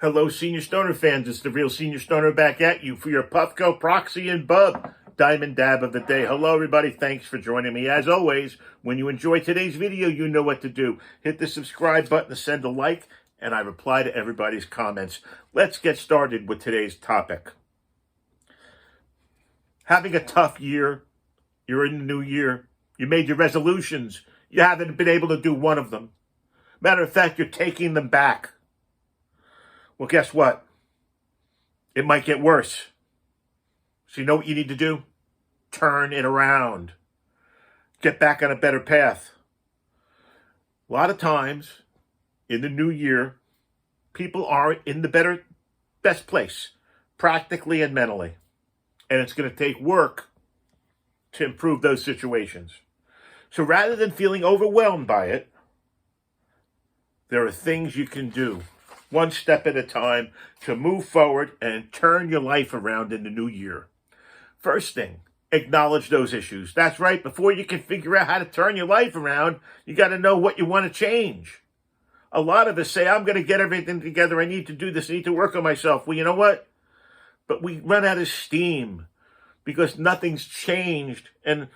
Hello, Senior Stoner fans. It's the real Senior Stoner back at you for your Puffco, Proxy, and Bub Diamond Dab of the Day. Hello, everybody. Thanks for joining me. As always, when you enjoy today's video, you know what to do. Hit the subscribe button to send a like, and I reply to everybody's comments. Let's get started with today's topic. Having a tough year. You're in the new year. You made your resolutions. You haven't been able to do one of them. Matter of fact, you're taking them back. Well, guess what? It might get worse. So you know what you need to do? Turn it around. Get back on a better path. A lot of times in the new year, people are in the best place, practically and mentally. And it's going to take work to improve those situations. So rather than feeling overwhelmed by it, there are things you can do, one step at a time, to move forward and turn your life around in the new year. First thing, acknowledge those issues. That's right. Before you can figure out how to turn your life around, you got to know what you want to change. A lot of us say, I'm going to get everything together. I need to do this. I need to work on myself. Well, you know what? But we run out of steam because nothing's changed and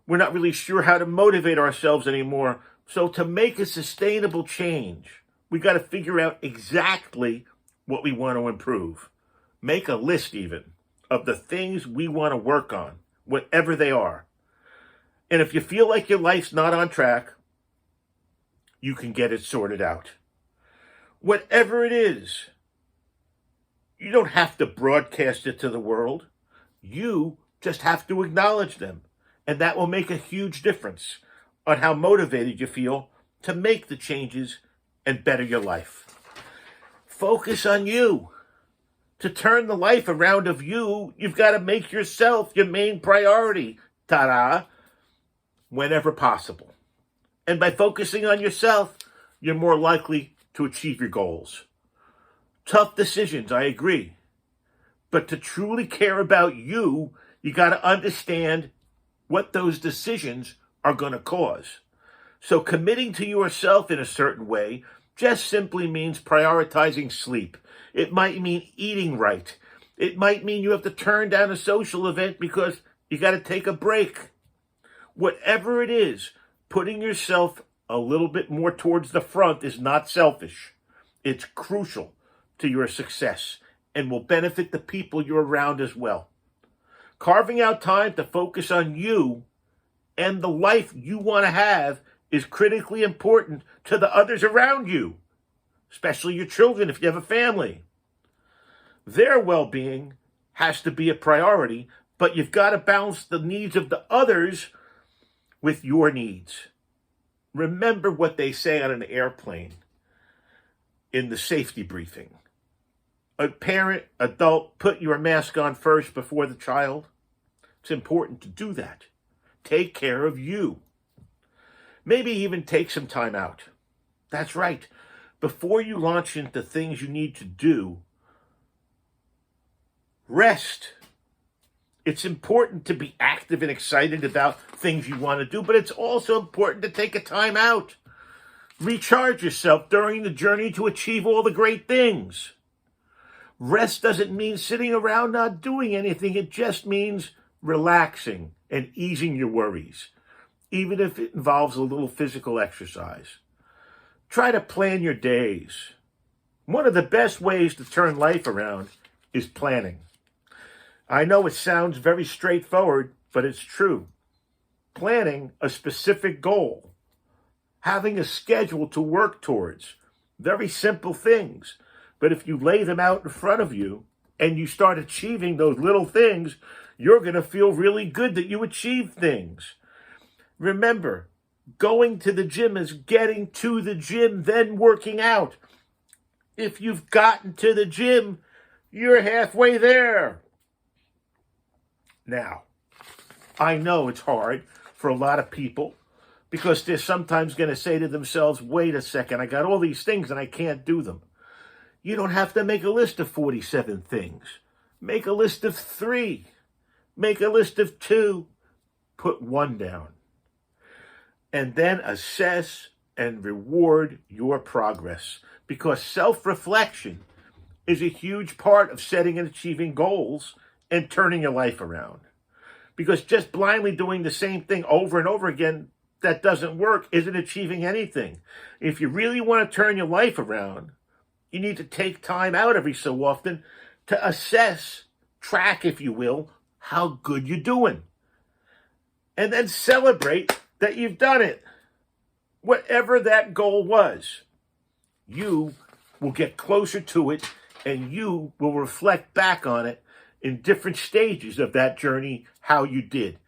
we're not really sure how to motivate ourselves anymore. So to make a sustainable change, we got to figure out exactly what we want to improve. Make a list even of the things we want to work on, whatever they are. And if you feel like your life's not on track, you can get it sorted out. Whatever it is, you don't have to broadcast it to the world. You just have to acknowledge them. And that will make a huge difference on how motivated you feel to make the changes and better your life. Focus on you. To turn the life around of you, you've got to make yourself your main priority. Ta-da! Whenever possible. And by focusing on yourself, you're more likely to achieve your goals. Tough decisions, I agree. But to truly care about you, you got to understand what those decisions are going to cause. So committing to yourself in a certain way just simply means prioritizing sleep. It might mean eating right. It might mean you have to turn down a social event because you got to take a break. Whatever it is, putting yourself a little bit more towards the front is not selfish. It's crucial to your success and will benefit the people you're around as well. Carving out time to focus on you and the life you want to have is critically important to the others around you, especially your children if you have a family. Their well-being has to be a priority, but you've got to balance the needs of the others with your needs. Remember what they say on an airplane in the safety briefing. A parent, adult, put your mask on first before the child. It's important to do that. Take care of you. Maybe even take some time out. That's right. Before you launch into things you need to do, rest. It's important to be active and excited about things you want to do, but it's also important to take a time out. Recharge yourself during the journey to achieve all the great things. Rest doesn't mean sitting around not doing anything. It just means relaxing and easing your worries, even if it involves a little physical exercise. Try to plan your days. One of the best ways to turn life around is planning. I know it sounds very straightforward, but it's true. Planning a specific goal, having a schedule to work towards, very simple things. But if you lay them out in front of you and you start achieving those little things, you're going to feel really good that you achieved things. Remember, going to the gym is getting to the gym, then working out. If you've gotten to the gym, you're halfway there. Now, I know it's hard for a lot of people because they're sometimes going to say to themselves, wait a second, I got all these things and I can't do them. You don't have to make a list of 47 things. Make a list of 3. Make a list of 2. Put 1 down. And then assess and reward your progress. Because self-reflection is a huge part of setting and achieving goals and turning your life around. Because just blindly doing the same thing over and over again that doesn't work isn't achieving anything. If you really want to turn your life around, you need to take time out every so often to assess, track, if you will, how good you're doing. And then celebrate that you've done it. Whatever that goal was, you will get closer to it, and you will reflect back on it in different stages of that journey, how you did.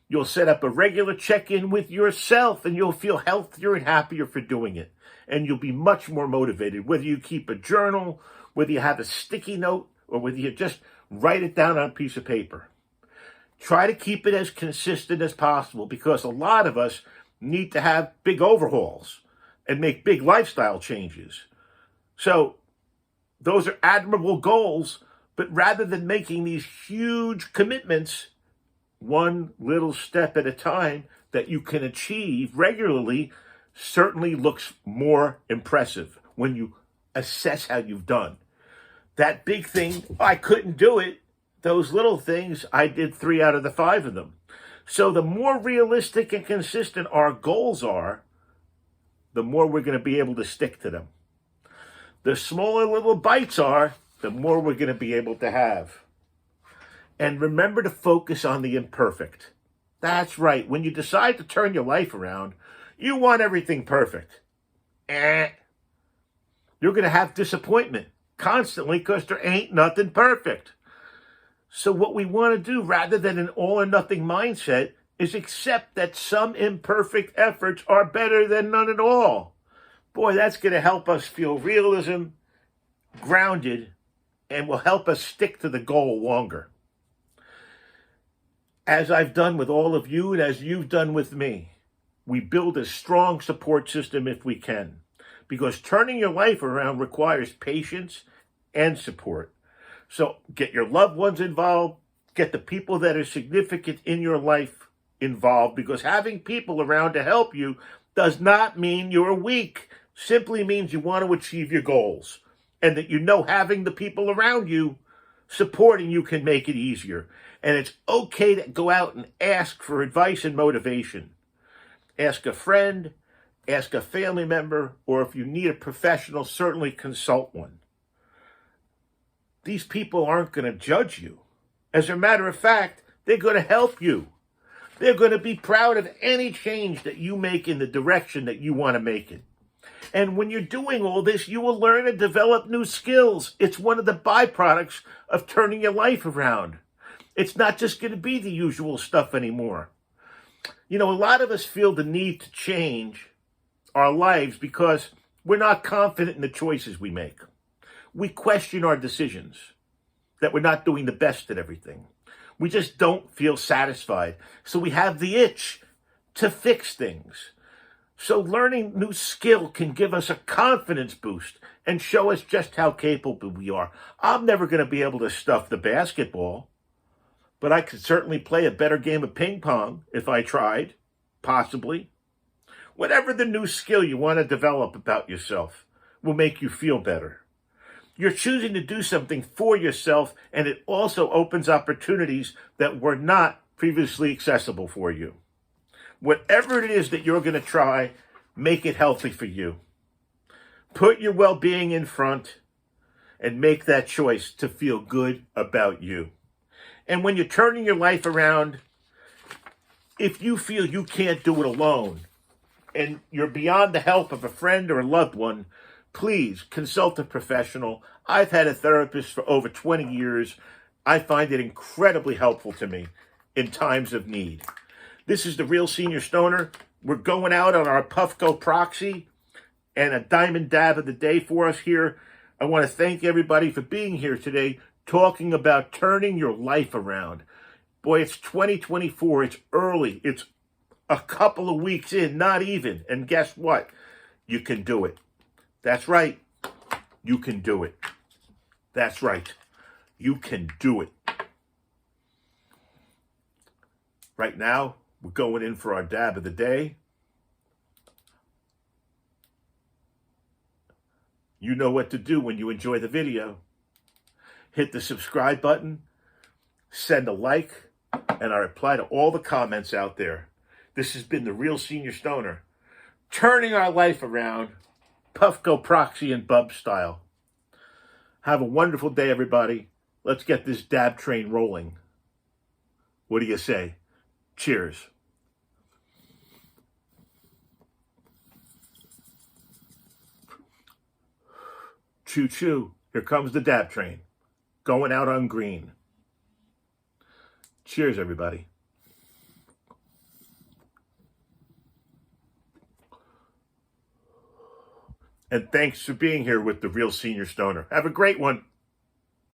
You'll set up a regular check-in with yourself, and you'll feel healthier and happier for doing it. And you'll be much more motivated, whether you keep a journal, whether you have a sticky note, or whether you just write it down on a piece of paper. Try to keep it as consistent as possible, because a lot of us need to have big overhauls and make big lifestyle changes. So those are admirable goals, but rather than making these huge commitments, one little step at a time that you can achieve regularly certainly looks more impressive when you assess how you've done. That big thing, I couldn't do it. Those little things, I did 3 out of the 5 of them. So the more realistic and consistent our goals are, the more we're going to be able to stick to them. The smaller little bites are, the more we're going to be able to have. And remember to focus on the imperfect. That's right. When you decide to turn your life around, you want everything perfect. You're going to have disappointment constantly because there ain't nothing perfect. So what we want to do, rather than an all or nothing mindset, is accept that some imperfect efforts are better than none at all. Boy, that's going to help us feel realism, grounded, and will help us stick to the goal longer. As I've done with all of you and as you've done with me, we build a strong support system if we can, because turning your life around requires patience and support. So get your loved ones involved, get the people that are significant in your life involved, because having people around to help you does not mean you're weak. Simply means you want to achieve your goals, and that you know having the people around you supporting you can make it easier. And it's okay to go out and ask for advice and motivation. Ask a friend, ask a family member, or if you need a professional, certainly consult one. These people aren't going to judge you. As a matter of fact, they're going to help you. They're going to be proud of any change that you make in the direction that you want to make it. And when you're doing all this, you will learn and develop new skills. It's one of the byproducts of turning your life around. It's not just going to be the usual stuff anymore. You know, a lot of us feel the need to change our lives because we're not confident in the choices we make. We question our decisions, that we're not doing the best at everything. We just don't feel satisfied. So we have the itch to fix things. So learning new skill can give us a confidence boost and show us just how capable we are. I'm never going to be able to stuff the basketball, but I could certainly play a better game of ping pong if I tried, possibly. Whatever the new skill you want to develop about yourself will make you feel better. You're choosing to do something for yourself, and it also opens opportunities that were not previously accessible for you. Whatever it is that you're going to try, make it healthy for you. Put your well-being in front and make that choice to feel good about you. And when you're turning your life around, if you feel you can't do it alone and you're beyond the help of a friend or a loved one, please consult a professional. I've had a therapist for over 20 years. I find it incredibly helpful to me in times of need. This is the Real Senior Stoner. We're going out on our Puffco Proxy and a diamond dab of the day for us here. I want to thank everybody for being here today, talking about turning your life around. Boy, it's 2024. It's early. It's a couple of weeks in, not even. And guess what? You can do it. That's right. You can do it. That's right. You can do it. Right now, we're going in for our dab of the day. You know what to do when you enjoy the video. hit the subscribe button, send a like, and I reply to all the comments out there. This has been the Real Senior Stoner, turning our life around, Puffco, Proxy, and Bub style. Have a wonderful day, everybody. Let's get this dab train rolling. What do you say? Cheers. Choo-choo. Here comes the dab train. Going out on green. Cheers, everybody. And thanks for being here with the Real Senior Stoner. Have a great one.